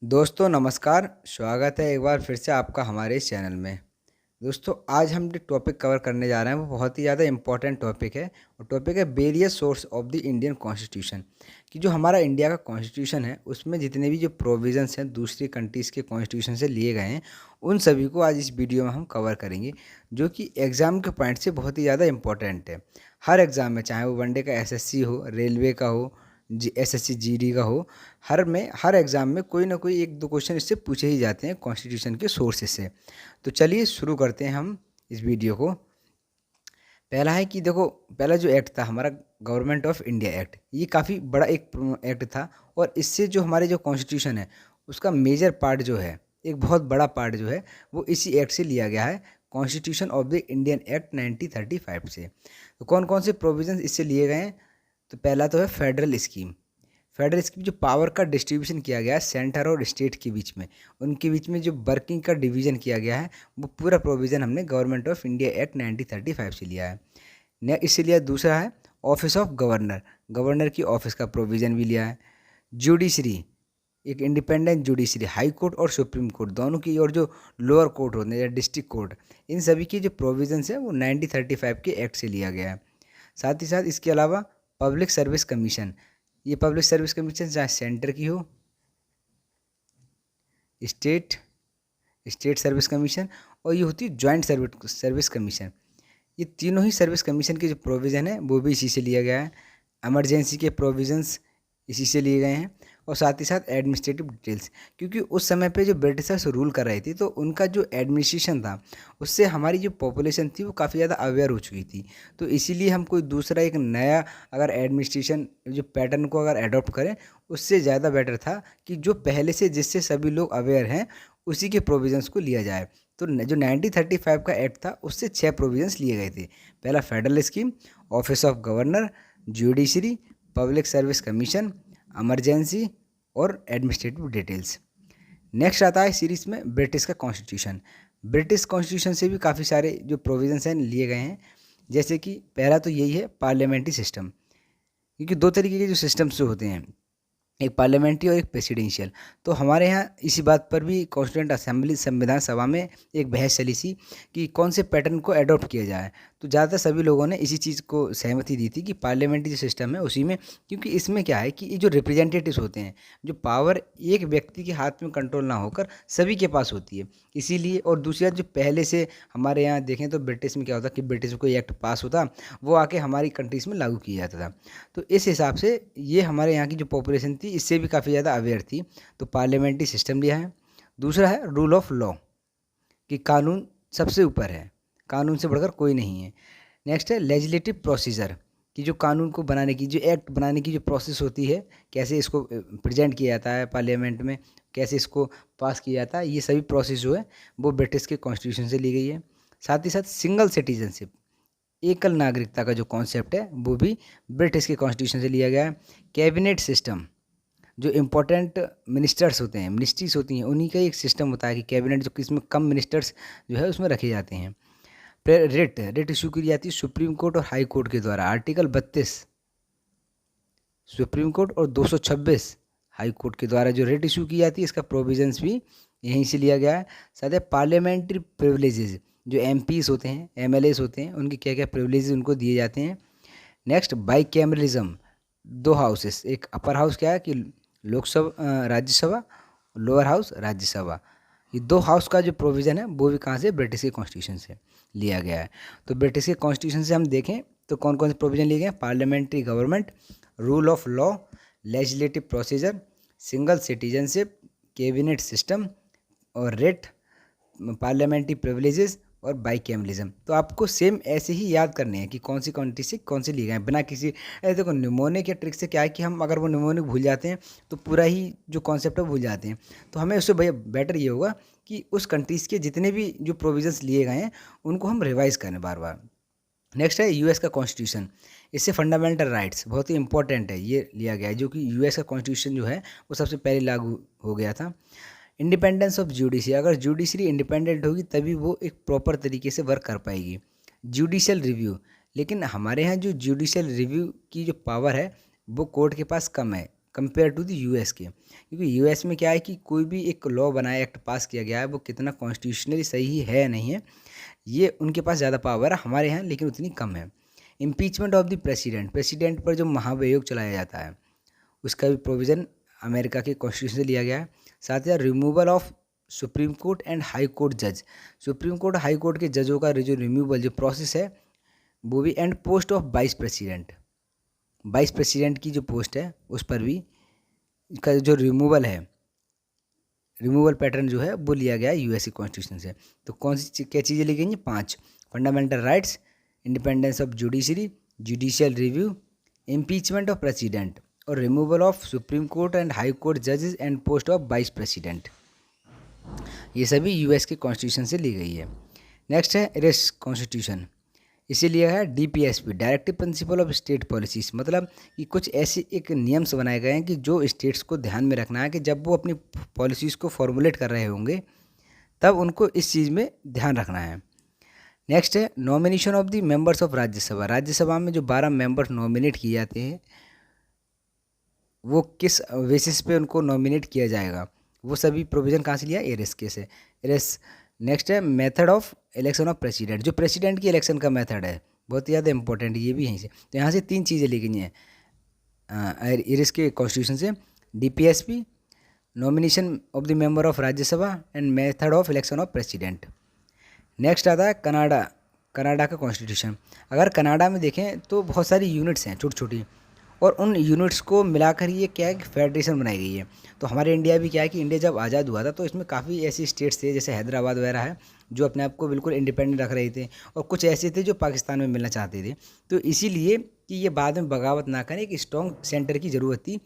दोस्तों नमस्कार। स्वागत है एक बार फिर से आपका हमारे इस चैनल में। दोस्तों आज हम जो टॉपिक कवर करने जा रहे हैं वो बहुत ही ज़्यादा इम्पोर्टेंट टॉपिक है और टॉपिक है various source of the Indian constitution. कि जो हमारा इंडिया का कॉन्स्टिट्यूशन है उसमें जितने भी जो प्रोविजंस हैं दूसरी कंट्रीज़ के कॉन्स्टिट्यूशन से लिए गए हैं उन सभी को आज इस वीडियो में हम कवर करेंगे, जो कि एग्ज़ाम के पॉइंट से बहुत ही ज़्यादा इंपॉर्टेंट है। हर एग्ज़ाम में, चाहे वो वनडे का एसएससी हो, रेलवे का हो, एसएससी जीडी का हो, हर एग्ज़ाम में कोई ना कोई एक दो क्वेश्चन इससे पूछे ही जाते हैं कॉन्स्टिट्यूशन के सोर्सेज से। तो चलिए शुरू करते हैं हम इस वीडियो को। पहला है कि देखो, पहला जो एक्ट था हमारा गवर्नमेंट ऑफ इंडिया एक्ट, ये काफ़ी बड़ा एक एक्ट था और इससे जो हमारे जो कॉन्स्टिट्यूशन है उसका मेजर पार्ट जो है, एक बहुत बड़ा पार्ट जो है वो इसी एक्ट से लिया गया है, constitution of the Indian act 1935 से। तो कौन कौन से प्रोविजंस इससे लिए गए हैं? तो पहला तो है फेडरल स्कीम। फेडरल स्कीम जो पावर का डिस्ट्रीब्यूशन किया गया है सेंटर और स्टेट के बीच में, उनके बीच में जो वर्किंग का डिवीजन किया गया है वो पूरा प्रोविज़न हमने गवर्नमेंट ऑफ इंडिया एक्ट 1935 से लिया है। इससे लिया। दूसरा है ऑफिस ऑफ गवर्नर, गवर्नर की ऑफिस का प्रोविज़न भी लिया है। जुडिशरी, एक इंडिपेंडेंट जुडिशरी, हाई कोर्ट और सुप्रीम कोर्ट दोनों की, और जो लोअर कोर्ट होते हैं या डिस्ट्रिक्ट कोर्ट, इन सभी की जो प्रोविजंस है वो 1935 के एक्ट से लिया गया है। साथ ही साथ इसके अलावा पब्लिक सर्विस कमीशन, ये पब्लिक सर्विस कमीशन चाहे सेंटर की हो, स्टेट स्टेट सर्विस कमीशन, और ये होती है जॉइंट सर्विस कमीशन। ये तीनों ही सर्विस कमीशन के जो प्रोविज़न है वो भी इसी से लिया गया है। इमरजेंसी के प्रोविज़न्स इसी से लिए गए हैं, और साथ ही साथ एडमिनिस्ट्रेटिव डिटेल्स, क्योंकि उस समय पे जो ब्रिटिशर्स रूल कर रहे थे तो उनका जो एडमिनिस्ट्रेशन था उससे हमारी जो पॉपुलेशन थी वो काफ़ी ज़्यादा अवेयर हो चुकी थी। तो इसीलिए हम कोई दूसरा एक नया अगर एडमिनिस्ट्रेशन जो पैटर्न को अगर अडॉप्ट करें, उससे ज़्यादा बेटर था कि जो पहले से जिससे सभी लोग अवेयर हैं उसी के प्रोविज़न्स को लिया जाए। तो जो 1935 का एक्ट था उससे 6 प्रोविज़न्स लिए गए थे। पहला federal scheme, office of governor, judiciary, public service commission, emergency और एडमिनिस्ट्रेटिव डिटेल्स। नेक्स्ट आता है सीरीज़ में ब्रिटिश का कॉन्स्टिट्यूशन। ब्रिटिश कॉन्स्टिट्यूशन से भी काफ़ी सारे जो प्रोविजंस हैं लिए गए हैं, जैसे कि पहला तो यही है पार्लियामेंट्री सिस्टम, क्योंकि दो तरीके के जो सिस्टम्स जो होते हैं, एक पार्लियामेंट्री और एक प्रेसिडेंशियल। तो हमारे यहाँ इसी बात पर भी कॉन्स्टिट्यूंट असेंबली संविधान सभा में एक बहस चली थी कि कौन से पैटर्न को अडॉप्ट किया जाए। तो ज़्यादातर सभी लोगों ने इसी चीज़ को सहमति दी थी कि पार्लियामेंट्री जो सिस्टम है उसी में, क्योंकि इसमें क्या है कि ये जो रिप्रेजेंटेटिव्स होते हैं, जो पावर एक व्यक्ति के हाथ में कंट्रोल ना होकर सभी के पास होती है, इसीलिए। और दूसरी बात, जो पहले से हमारे यहाँ देखें तो ब्रिटिश में क्या होता कि ब्रिटिश में कोई एक्ट पास होता वो आके हमारी कंट्रीज़ में लागू किया जाता था। तो इस हिसाब से ये हमारे यहाँ की जो पॉपुलेशन थी इससे भी काफ़ी ज़्यादा अवेयर थी, तो पार्लियामेंट्री सिस्टम लिया है। दूसरा है रूल ऑफ लॉ, कि कानून सबसे ऊपर है, कानून से बढ़कर कोई नहीं है। नेक्स्ट है लेजिस्लेटिव प्रोसीजर, कि जो कानून को बनाने की, जो एक्ट बनाने की जो प्रोसेस होती है, कैसे इसको प्रेजेंट किया जाता है पार्लियामेंट में, कैसे इसको पास किया जाता है, ये सभी प्रोसेस जो है वो ब्रिटिश के कॉन्स्टिट्यूशन से ली गई है। साथ ही साथ सिंगल सिटीजनशिप, एकल नागरिकता का जो कॉन्सेप्ट है वो भी ब्रिटिश के कॉन्स्टिट्यूशन से लिया गया है। कैबिनेट सिस्टम, जो इम्पोर्टेंट मिनिस्टर्स होते हैं, मिनिस्ट्रीज होती हैं, उन्हीं का एक सिस्टम होता है कि कैबिनेट, जो किसमें कम मिनिस्टर्स जो है उसमें रखे जाते हैं। फिर रिट इशू की जाती है सुप्रीम कोर्ट और हाई कोर्ट के द्वारा। आर्टिकल 32 सुप्रीम कोर्ट और 226 हाई कोर्ट के द्वारा जो रिट इशू की जाती है, इसका प्रोविजंस भी यहीं से लिया गया है। साथ ही पार्लियामेंट्री प्रिविलेजेस, जो एमपीज होते हैं, एमएलएस होते हैं, उनके क्या क्या प्रिविलेजेस उनको दिए जाते हैं। नेक्स्ट बाई कैमरलिज्म, दो हाउसेस, एक अपर हाउस क्या है कि लोकसभा राज्यसभा, लोअर हाउस राज्यसभा, ये दो हाउस का जो प्रोविज़न है वो भी कहाँ से, ब्रिटिश के कॉन्स्टिट्यूशन से लिया गया है। तो ब्रिटिश के कॉन्स्टिट्यूशन से हम देखें तो कौन कौन से प्रोविज़न लिए गए हैं? Parliamentary government, rule of law, legislative procedure, single citizenship, cabinet system और रेट, पार्लियामेंट्री प्रिविलेजेस और बाइकैमलिज्म। तो आपको सेम ऐसे ही याद करने हैं कि कौन सी कंट्री से कौन से लिए गए हैं, बिना किसी, ऐसे देखो निमोनिक या ट्रिक से क्या है कि हम अगर वो निमोनिक भूल जाते हैं तो पूरा ही जो कॉन्सेप्ट है भूल जाते हैं। तो हमें उससे भैया बेटर ये होगा कि उस कंट्रीज़ के जितने भी जो प्रोविजंस लिए गए हैं उनको हम रिवाइज करें बार बार। नेक्स्ट है यूएस का कॉन्स्टिट्यूशन, इससे फंडामेंटल राइट्स बहुत ही इंपॉर्टेंट है, ये लिया गया है, जो कि यूएस का कॉन्स्टिट्यूशन जो है वो सबसे पहले लागू हो गया था। इंडिपेंडेंस ऑफ जुडिशरी, अगर जुडिशरी इंडिपेंडेंट होगी तभी वो एक प्रॉपर तरीके से वर्क कर पाएगी। जुडिशियल रिव्यू, लेकिन हमारे यहाँ जो जुडिशियल रिव्यू की जो पावर है वो कोर्ट के पास कम है कंपेयर टू द यूएस के, क्योंकि यूएस में क्या है कि कोई भी एक लॉ बनाया, एक्ट पास किया गया है, वो कितना कॉन्स्टिट्यूशनली सही है या नहीं है, ये उनके पास ज़्यादा पावर है, हमारे यहाँ लेकिन उतनी कम है। Impeachment of the president, president पर जो महाभियोग चलाया जाता है उसका भी प्रोविज़न अमेरिका के कॉन्स्टिट्यूशन से लिया गया है। साथ ही removal of supreme court and high court जज, सुप्रीम कोर्ट हाई कोर्ट के जजों का जो रिमूवल जो प्रोसेस है वो भी, and post of vice president, vice president की जो पोस्ट है उस पर भी इसका जो रिमूवल है, रिमूवल पैटर्न जो है वो लिया गया है यूएस कॉन्स्टिट्यूशन से। तो कौन सी क्या चीज़ें ली गई हैं? 5, fundamental rights, independence of judiciary, judicial review, impeachment of president और removal of supreme court and high court जजेस and post of vice president, ये सभी यूएस के कॉन्स्टिट्यूशन से ली गई है। नेक्स्ट है इरेस कॉन्स्टिट्यूशन, इसे लिया है DPSP, directive principle of state policies, मतलब कि कुछ ऐसे एक नियम्स बनाए गए हैं कि जो स्टेट्स को ध्यान में रखना है कि जब वो अपनी पॉलिसीज़ को फॉर्मुलेट कर रहे होंगे तब उनको इस चीज़ में ध्यान रखना है। नेक्स्ट है nomination of the members of Rajya Sabha, Rajya Sabha में जो 12 मेंबर्स नॉमिनेट किए जाते हैं वो किस बेसिस पे उनको नॉमिनेट किया जाएगा, वो सभी प्रोविज़न कहाँ से लिया? एरेस के से, एरेस। नेक्स्ट है method of election of president, जो प्रेसिडेंट की इलेक्शन का मेथड है बहुत ही ज़्यादा इंपॉर्टेंट, ये भी यहीं से। तो यहाँ से 3 चीज़ें लिखी हैं इरेस के कॉन्स्टिट्यूशन से, DPSP, nomination of the member of Rajya Sabha and method of election of president. Next आता है कनाडा, कनाडा का कॉन्स्टिट्यूशन। अगर कनाडा में देखें तो बहुत सारी यूनिट्स हैं छोटी छोटी, और उन यूनिट्स को मिलाकर ये क्या है कि फेडरेशन बनाई गई है। तो हमारे इंडिया भी क्या है कि इंडिया जब आज़ाद हुआ था तो इसमें काफ़ी ऐसी स्टेट्स थे जैसे हैदराबाद वगैरह है जो अपने आप को बिल्कुल इंडिपेंडेंट रख रहे थे, और कुछ ऐसे थे जो पाकिस्तान में मिलना चाहते थे। तो इसीलिए कि ये बाद में बगावत ना करें, एक स्ट्रॉन्ग सेंटर की ज़रूरत थी।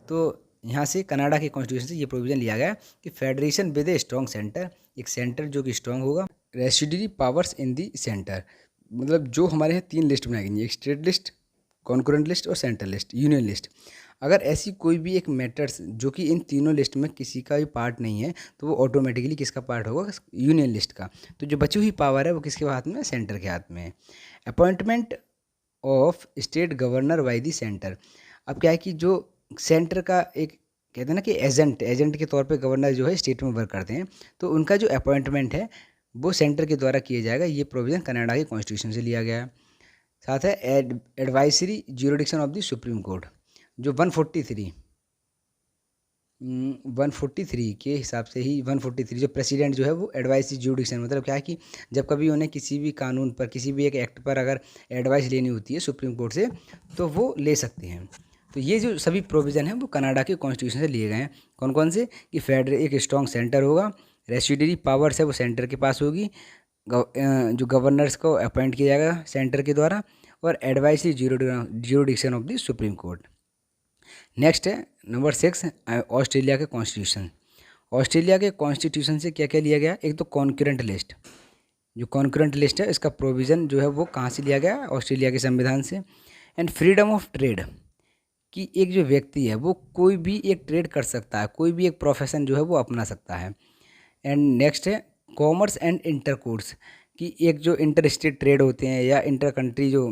तो यहाँ से कनाडा के कॉन्स्टिट्यूशन से ये प्रोविज़न लिया गया कि federation with a strong centre, एक सेंटर जो कि स्ट्रॉन्ग होगा। Residuary powers in the centre, मतलब जो हमारे यहाँ 3 लिस्ट बनाई गई, एक स्टेट लिस्ट, कॉन्करेंट लिस्ट और सेंट्रल लिस्ट, यूनियन लिस्ट। अगर ऐसी कोई भी एक मैटर्स जो कि इन तीनों लिस्ट में किसी का भी पार्ट नहीं है तो वो ऑटोमेटिकली किसका पार्ट होगा? यूनियन लिस्ट का। तो जो बची हुई पावर है वो किसके हाथ में? सेंटर के हाथ में है। Appointment of state governor by the centre, अब क्या है कि जो सेंटर का एक कहते हैं ना कि एजेंट के तौर पे गवर्नर जो है स्टेट में वर्क करते हैं, तो उनका जो अपॉइंटमेंट है वो सेंटर के द्वारा किया जाएगा। ये प्रोविज़न कनाडा के कॉन्स्टिट्यूशन से लिया गया है। साथ है advisory jurisdiction of the supreme court, जो 143 के हिसाब से ही 143 जो प्रेसिडेंट जो है वो एडवाइस ज्यूडिक्शन, मतलब क्या है कि जब कभी उन्हें किसी भी कानून पर, किसी भी एक एक्ट पर अगर एडवाइस लेनी होती है सुप्रीम कोर्ट से तो वो ले सकते हैं। तो ये जो सभी प्रोविज़न हैं वो कनाडा के कॉन्स्टिट्यूशन से लिए गए हैं। कौन कौन से? कि फेडरल एक स्ट्रॉन्ग सेंटर होगा, रेसिडरी पावर्स है वो सेंटर के पास होगी, जो गवर्नर्स को अपॉइंट किया जाएगा सेंटर के द्वारा, और advisory jurisdiction of the supreme court. Next है नंबर 6 ऑस्ट्रेलिया के कॉन्स्टिट्यूशन। ऑस्ट्रेलिया के कॉन्स्टिट्यूशन से क्या क्या लिया गया? एक तो कॉन्करेंट लिस्ट, जो कॉन्करेंट लिस्ट है इसका प्रोविज़न जो है वो कहाँ से लिया गया? ऑस्ट्रेलिया के संविधान से। एंड फ्रीडम ऑफ ट्रेड, कि एक जो व्यक्ति है वो कोई भी एक ट्रेड कर सकता है, कोई भी एक प्रोफेशन जो है वो अपना सकता है। एंड नेक्स्ट है कॉमर्स एंड इंटरकोर्स, कि एक जो इंटर स्टेट ट्रेड होते हैं या इंटर कंट्री जो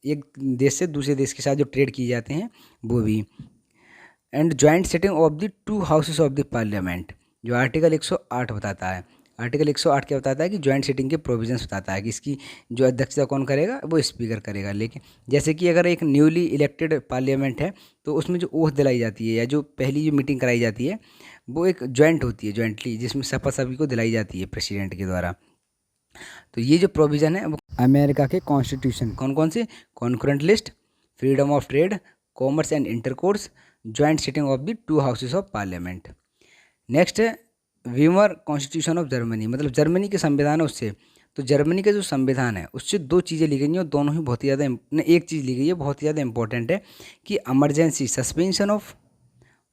एक देश से दूसरे देश के साथ जो ट्रेड किए जाते हैं वो भी। And joint sitting of the 2 houses of the parliament, जो आर्टिकल 108 बताता है। आर्टिकल 108 क्या बताता है? कि जॉइंट सिटिंग के प्रोविजंस बताता है कि इसकी जो अध्यक्षता कौन करेगा? वो स्पीकर करेगा। लेकिन जैसे कि अगर एक न्यूली इलेक्टेड पार्लियामेंट है तो उसमें जो ओथ दिलाई जाती है या जो पहली जो मीटिंग कराई जाती है वो एक जॉइंट होती है, जॉइंटली, जिसमें शपथ सभी को दिलाई जाती है प्रेसिडेंट के द्वारा। तो ये जो प्रोविज़न है वो अमेरिका के कॉन्स्टिट्यूशन, कौन कौन से? Concurrent list, freedom of trade, commerce and intercourse, joint sitting of the 2 houses of parliament. Next है वीमर कॉन्स्टिट्यूशन ऑफ जर्मनी, मतलब जर्मनी के संविधान है उससे। तो जर्मनी का जो संविधान है उससे 2 चीज़ें ली गई हैं और दोनों ही बहुत ही ज़्यादा, एक चीज़ ली गई है बहुत ही ज़्यादा इंपॉर्टेंट है कि emergency suspension of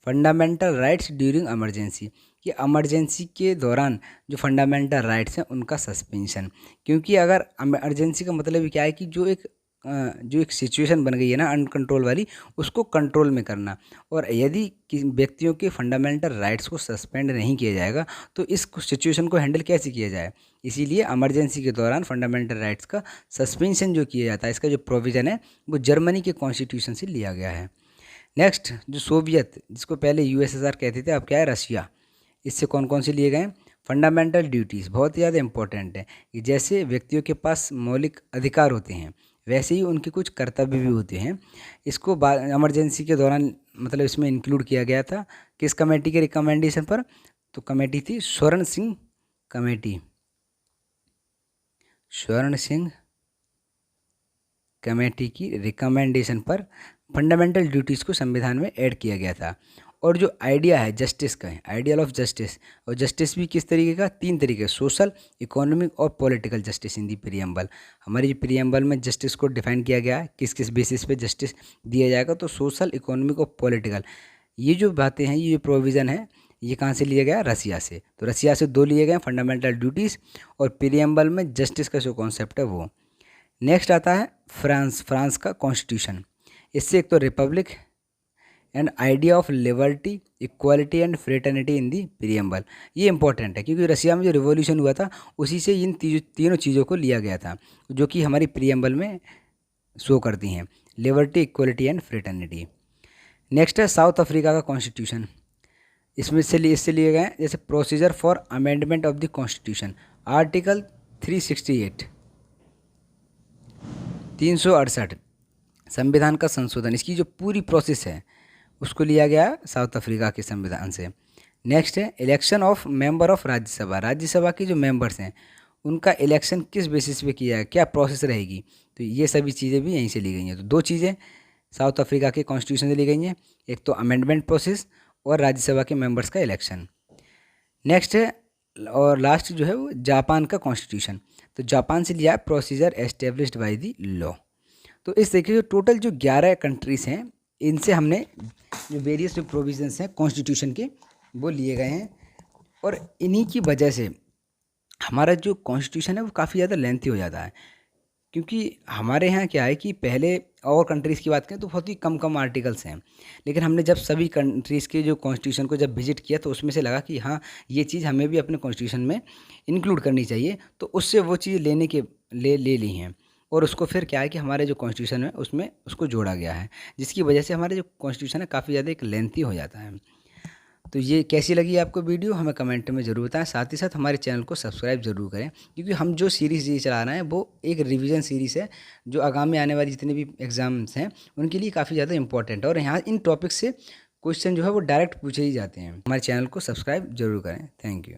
fundamental rights during emergency, कि इमरजेंसी के दौरान जो फंडामेंटल राइट्स हैं उनका सस्पेंशन। क्योंकि अगर इमरजेंसी का मतलब क्या है कि जो एक सिचुएशन बन गई है ना अनकंट्रोल वाली, उसको कंट्रोल में करना, और यदि व्यक्तियों के फंडामेंटल राइट्स को सस्पेंड नहीं किया जाएगा तो इस सिचुएशन को हैंडल कैसे किया जाए? इसीलिए इमरजेंसी के दौरान फंडामेंटल राइट्स का सस्पेंशन जो किया जाता है, इसका जो प्रोविज़न है वो जर्मनी के कॉन्स्टिट्यूशन से लिया गया है। नेक्स्ट जो सोवियत, जिसको पहले यूएसएसआर कहते थे, अब क्या है रशिया, इससे कौन कौन से लिए गए हैं? फंडामेंटल ड्यूटीज़ बहुत ज़्यादा इंपॉर्टेंट है कि जैसे व्यक्तियों के पास मौलिक अधिकार होते हैं वैसे ही उनके कुछ कर्तव्य भी होते हैं। इसको इमरजेंसी के दौरान मतलब इसमें इंक्लूड किया गया था। किस कमेटी के रिकमेंडेशन पर? तो कमेटी थी स्वर्ण सिंह कमेटी, स्वर्ण सिंह कमेटी की रिकमेंडेशन पर फंडामेंटल ड्यूटीज़ को संविधान में ऐड किया गया था। और जो आइडिया है जस्टिस का है, आइडियल ऑफ जस्टिस, और जस्टिस भी किस तरीके का? 3 तरीके, सोशल, इकोनॉमिक और political justice in the preamble. हमारी प्रीएम्बल में जस्टिस को डिफाइन किया गया है, किस किस बेसिस पे जस्टिस दिया जाएगा? तो सोशल, इकोनॉमिक और पॉलिटिकल। ये जो बातें हैं, ये प्रोविज़न है, ये कहाँ से लिया गया? रसिया से। तो रसिया से 2 लिए गए, फंडामेंटल ड्यूटीज़ और प्रीएम्बल में जस्टिस का जो कॉन्सेप्ट है वो। नेक्स्ट आता है फ्रांस, फ्रांस का कॉन्स्टिट्यूशन। इससे एक तो Republic and idea of liberty, equality and fraternity in the preamble. ये इंपॉर्टेंट है क्योंकि रशिया में जो रिवॉल्यूशन हुआ था उसी से इन तीनों चीज़ों को लिया गया था, जो कि हमारी प्रीएम्बल में शो करती हैं, liberty, equality and fraternity. Next है साउथ अफ्रीका का कॉन्स्टिट्यूशन। इससे लिए गए हैं जैसे procedure for amendment of the constitution, article 368, 368 संविधान का संशोधन, इसकी जो पूरी प्रोसेस है उसको लिया गया साउथ अफ्रीका के संविधान से। नेक्स्ट है election of member of Rajya Sabha, Rajya Sabha के जो मेंबर्स हैं उनका इलेक्शन किस बेसिस पे किया है, क्या प्रोसेस रहेगी? तो ये सभी चीज़ें भी यहीं से ली गई हैं। तो 2 चीज़ें साउथ अफ्रीका के कॉन्स्टिट्यूशन से ली गई हैं, एक तो अमेंडमेंट प्रोसेस और राज्यसभा के मेंबर्स का इलेक्शन। नेक्स्ट है और लास्ट जो है वो जापान का कॉन्स्टिट्यूशन। तो जापान से लिया है procedure established by the law. तो इस तरीके से टोटल जो 11 कंट्रीज़ हैं इनसे हमने जो वेरियस जो प्रोविजंस हैं कॉन्स्टिट्यूशन के वो लिए गए हैं, और इन्हीं की वजह से हमारा जो कॉन्स्टिट्यूशन है वो काफ़ी ज़्यादा लेंथी हो जाता है। क्योंकि हमारे यहाँ क्या है कि पहले और कंट्रीज़ की बात करें तो बहुत ही कम कम आर्टिकल्स हैं, लेकिन हमने जब सभी कंट्रीज़ के जो कॉन्स्टिट्यूशन को जब विजिट किया तो उसमें से लगा कि हाँ ये चीज़ हमें भी अपने कॉन्स्टिट्यूशन में इंक्लूड करनी चाहिए, तो उससे वो चीज़ लेने के ले ली हैं, और उसको फिर क्या है कि हमारे जो कॉन्स्टिट्यूशन है उसमें उसको जोड़ा गया है, जिसकी वजह से हमारे जो कॉन्स्टिट्यूशन है काफ़ी ज़्यादा एक लेंथी हो जाता है। तो ये कैसी लगी आपको वीडियो हमें कमेंट में ज़रूर बताएं, साथ ही साथ हमारे चैनल को सब्सक्राइब जरूर करें, क्योंकि हम जो सीरीज़ ये चला रहे हैं वो एक रिवीजन सीरीज़ है जो आगामी आने वाली जितने भी एग्ज़ाम्स हैं उनके लिए काफ़ी ज़्यादा इंपॉर्टेंट है, और यहाँ इन टॉपिक से क्वेश्चन जो है वो डायरेक्ट पूछे ही जाते हैं। हमारे चैनल को सब्सक्राइब जरूर करें। Thank you.